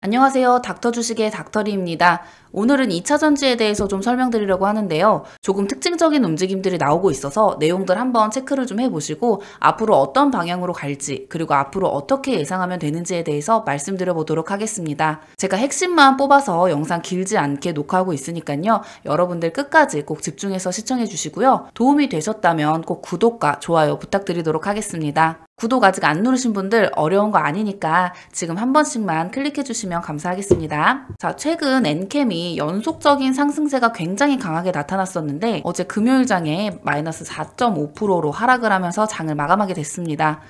안녕하세요. 닥터주식의 닥터리입니다. 오늘은 2차 전지에 대해서 좀 설명드리려고 하는데요. 조금 특징적인 움직임들이 나오고 있어서 내용들 한번 체크를 좀 해보시고 앞으로 어떤 방향으로 갈지 그리고 앞으로 어떻게 예상하면 되는지에 대해서 말씀드려보도록 하겠습니다. 제가 핵심만 뽑아서 영상 길지 않게 녹화하고 있으니까요. 여러분들 끝까지 꼭 집중해서 시청해 주시고요. 도움이 되셨다면 꼭 구독과 좋아요 부탁드리도록 하겠습니다. 구독 아직 안 누르신 분들 어려운 거 아니니까 지금 한 번씩만 클릭해 주시면 감사하겠습니다. 자, 최근 엔캠이 연속적인 상승세가 굉장히 강하게 나타났었는데 어제 금요일장에 마이너스 4.5%로 하락을 하면서 장을 마감하게 됐습니다.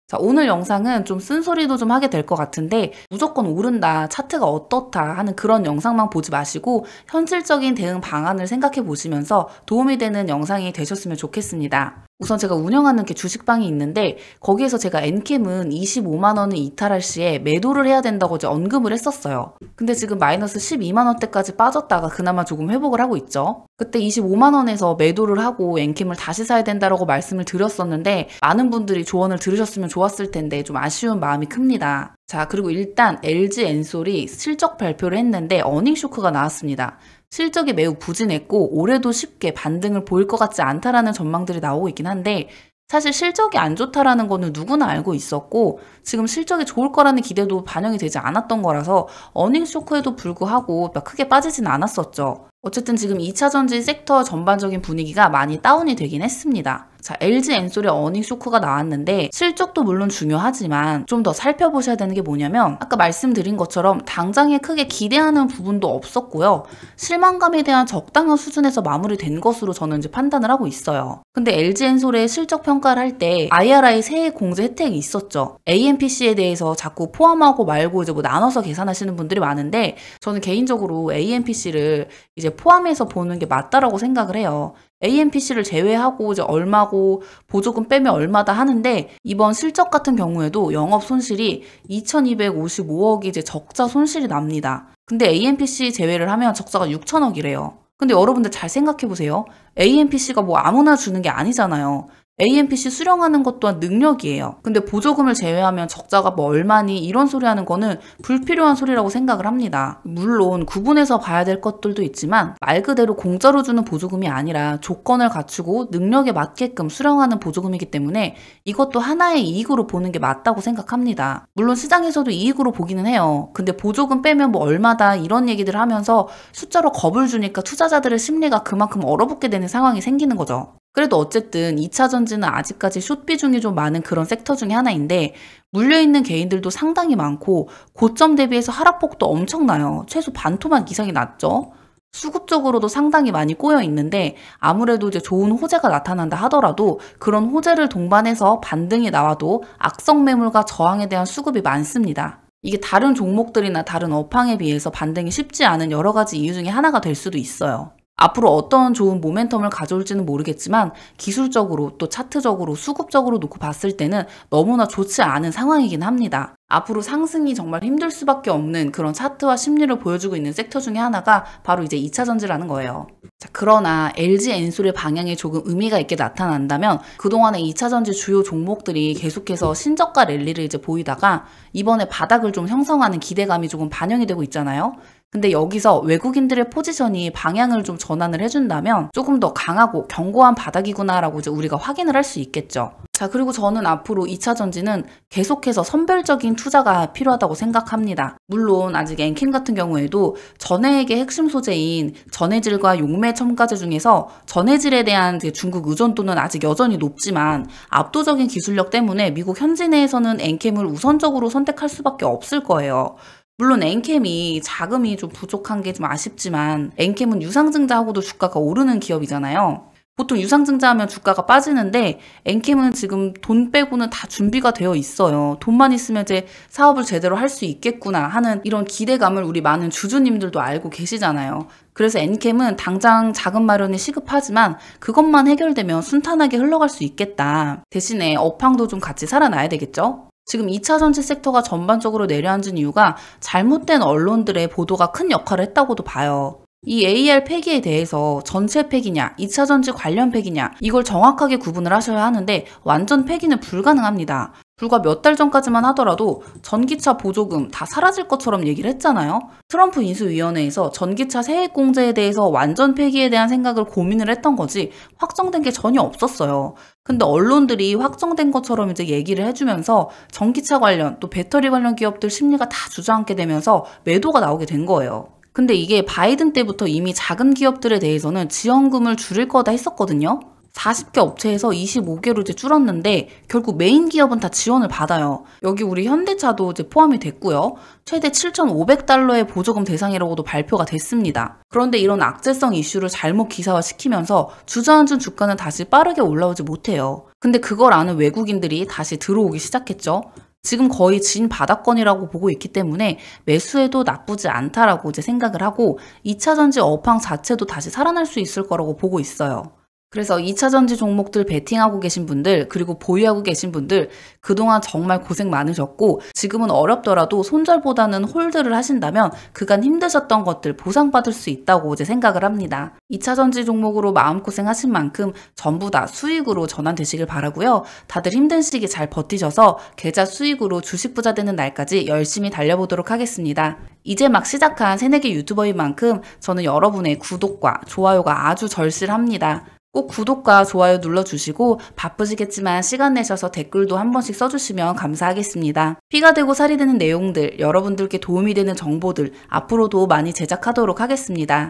자, 오늘 영상은 좀 쓴소리도 좀 하게 될 것 같은데 무조건 오른다, 차트가 어떻다 하는 그런 영상만 보지 마시고 현실적인 대응 방안을 생각해 보시면서 도움이 되는 영상이 되셨으면 좋겠습니다. 우선 제가 운영하는 게 주식방이 있는데 거기에서 제가 엔캠은 25만원을 이탈할 시에 매도를 해야 된다고 이제 언급을 했었어요. 근데 지금 마이너스 12만원대까지 빠졌다가 그나마 조금 회복을 하고 있죠. 그때 25만원에서 매도를 하고 엔캠을 다시 사야 된다라고 말씀을 드렸었는데 많은 분들이 조언을 들으셨으면 좋았을 텐데 좀 아쉬운 마음이 큽니다. 자, 그리고 일단 LG엔솔이 실적 발표를 했는데 어닝 쇼크가 나왔습니다. 실적이 매우 부진했고 올해도 쉽게 반등을 보일 것 같지 않다라는 전망들이 나오고 있긴 한데 사실 실적이 안 좋다라는 거는 누구나 알고 있었고 지금 실적이 좋을 거라는 기대도 반영이 되지 않았던 거라서 어닝 쇼크에도 불구하고 크게 빠지진 않았었죠. 어쨌든 지금 2차 전지 섹터 전반적인 분위기가 많이 다운이 되긴 했습니다. 자, LG엔솔의 어닝 쇼크가 나왔는데 실적도 물론 중요하지만 좀 더 살펴보셔야 되는 게 뭐냐면 아까 말씀드린 것처럼 당장에 크게 기대하는 부분도 없었고요. 실망감에 대한 적당한 수준에서 마무리된 것으로 저는 이제 판단을 하고 있어요. 근데 LG엔솔의 실적 평가를 할 때 IRA 세액 공제 혜택이 있었죠. AMPC에 대해서 자꾸 포함하고 말고 이제 뭐 나눠서 계산하시는 분들이 많은데 저는 개인적으로 AMPC를 이제 포함해서 보는 게 맞다라고 생각을 해요. AMPC를 제외하고 이제 얼마고 보조금 빼면 얼마다 하는데 이번 실적 같은 경우에도 영업 손실이 2,255억이 이제 적자 손실이 납니다. 근데 AMPC 제외를 하면 적자가 6천억이래요. 근데 여러분들 잘 생각해 보세요. AMPC가 뭐 아무나 주는 게 아니잖아요. AMPC 수령하는 것 또한 능력이에요. 근데 보조금을 제외하면 적자가 뭐 얼마니 이런 소리 하는 거는 불필요한 소리라고 생각을 합니다. 물론 구분해서 봐야 될 것들도 있지만 말 그대로 공짜로 주는 보조금이 아니라 조건을 갖추고 능력에 맞게끔 수령하는 보조금이기 때문에 이것도 하나의 이익으로 보는 게 맞다고 생각합니다. 물론 시장에서도 이익으로 보기는 해요. 근데 보조금 빼면 뭐 얼마다 이런 얘기들을 하면서 숫자로 겁을 주니까 투자자들의 심리가 그만큼 얼어붙게 되는 상황이 생기는 거죠. 그래도 어쨌든 2차 전지는 아직까지 숏 비중이 좀 많은 그런 섹터 중에 하나인데 물려있는 개인들도 상당히 많고 고점 대비해서 하락폭도 엄청나요. 최소 반토막 이상이 났죠. 수급적으로도 상당히 많이 꼬여 있는데 아무래도 이제 좋은 호재가 나타난다 하더라도 그런 호재를 동반해서 반등이 나와도 악성 매물과 저항에 대한 수급이 많습니다. 이게 다른 종목들이나 다른 업황에 비해서 반등이 쉽지 않은 여러 가지 이유 중에 하나가 될 수도 있어요. 앞으로 어떤 좋은 모멘텀을 가져올지는 모르겠지만 기술적으로 또 차트적으로 수급적으로 놓고 봤을 때는 너무나 좋지 않은 상황이긴 합니다. 앞으로 상승이 정말 힘들 수밖에 없는 그런 차트와 심리를 보여주고 있는 섹터 중에 하나가 바로 이제 2차 전지라는 거예요. 자, 그러나 LG엔솔의 방향이 조금 의미가 있게 나타난다면 그동안의 2차 전지 주요 종목들이 계속해서 신저가 랠리를 이제 보이다가 이번에 바닥을 좀 형성하는 기대감이 조금 반영이 되고 있잖아요. 근데 여기서 외국인들의 포지션이 방향을 좀 전환을 해준다면 조금 더 강하고 견고한 바닥이구나라고 이제 우리가 확인을 할 수 있겠죠. 자, 그리고 저는 앞으로 2차 전지는 계속해서 선별적인 투자가 필요하다고 생각합니다. 물론 아직 엔캠 같은 경우에도 전해액의 핵심 소재인 전해질과 용매 첨가제 중에서 전해질에 대한 중국 의존도는 아직 여전히 높지만 압도적인 기술력 때문에 미국 현지 내에서는 엔캠을 우선적으로 선택할 수밖에 없을 거예요. 물론 엔캠이 자금이 좀 부족한 게 좀 아쉽지만 엔캠은 유상증자하고도 주가가 오르는 기업이잖아요. 보통 유상증자 하면 주가가 빠지는데 엔캠은 지금 돈 빼고는 다 준비가 되어 있어요. 돈만 있으면 이제 사업을 제대로 할 수 있겠구나 하는 이런 기대감을 우리 많은 주주님들도 알고 계시잖아요. 그래서 엔캠은 당장 자금 마련이 시급하지만 그것만 해결되면 순탄하게 흘러갈 수 있겠다. 대신에 업황도 좀 같이 살아나야 되겠죠? 지금 2차 전지 섹터가 전반적으로 내려앉은 이유가 잘못된 언론들의 보도가 큰 역할을 했다고도 봐요. 이 AR 폐기에 대해서 전체 폐기냐, 2차 전지 관련 폐기냐 이걸 정확하게 구분을 하셔야 하는데 완전 폐기는 불가능합니다. 불과 몇 달 전까지만 하더라도 전기차 보조금 다 사라질 것처럼 얘기를 했잖아요. 트럼프 인수위원회에서 전기차 세액공제에 대해서 완전 폐기에 대한 생각을 고민을 했던 거지 확정된 게 전혀 없었어요. 근데 언론들이 확정된 것처럼 이제 얘기를 해주면서 전기차 관련 또 배터리 관련 기업들 심리가 다 주저앉게 되면서 매도가 나오게 된 거예요. 근데 이게 바이든 때부터 이미 작은 기업들에 대해서는 지원금을 줄일 거다 했었거든요. 40개 업체에서 25개로 이제 줄었는데 결국 메인 기업은 다 지원을 받아요. 여기 우리 현대차도 이제 포함이 됐고요. 최대 7,500달러의 보조금 대상이라고도 발표가 됐습니다. 그런데 이런 악재성 이슈를 잘못 기사화시키면서 주저앉은 주가는 다시 빠르게 올라오지 못해요. 근데 그걸 아는 외국인들이 다시 들어오기 시작했죠. 지금 거의 진 바닥권이라고 보고 있기 때문에 매수해도 나쁘지 않다라고 이제 생각을 하고 2차전지 업황 자체도 다시 살아날 수 있을 거라고 보고 있어요. 그래서 2차전지 종목들 베팅하고 계신 분들 그리고 보유하고 계신 분들 그동안 정말 고생 많으셨고 지금은 어렵더라도 손절보다는 홀드를 하신다면 그간 힘드셨던 것들 보상받을 수 있다고 이제 생각을 합니다. 2차전지 종목으로 마음고생 하신 만큼 전부 다 수익으로 전환되시길 바라고요. 다들 힘든 시기 잘 버티셔서 계좌 수익으로 주식 부자 되는 날까지 열심히 달려보도록 하겠습니다. 이제 막 시작한 새내기 유튜버인 만큼 저는 여러분의 구독과 좋아요가 아주 절실합니다. 꼭 구독과 좋아요 눌러주시고 바쁘시겠지만 시간 내셔서 댓글도 한 번씩 써주시면 감사하겠습니다. 피가 되고 살이 되는 내용들, 여러분들께 도움이 되는 정보들 앞으로도 많이 제작하도록 하겠습니다.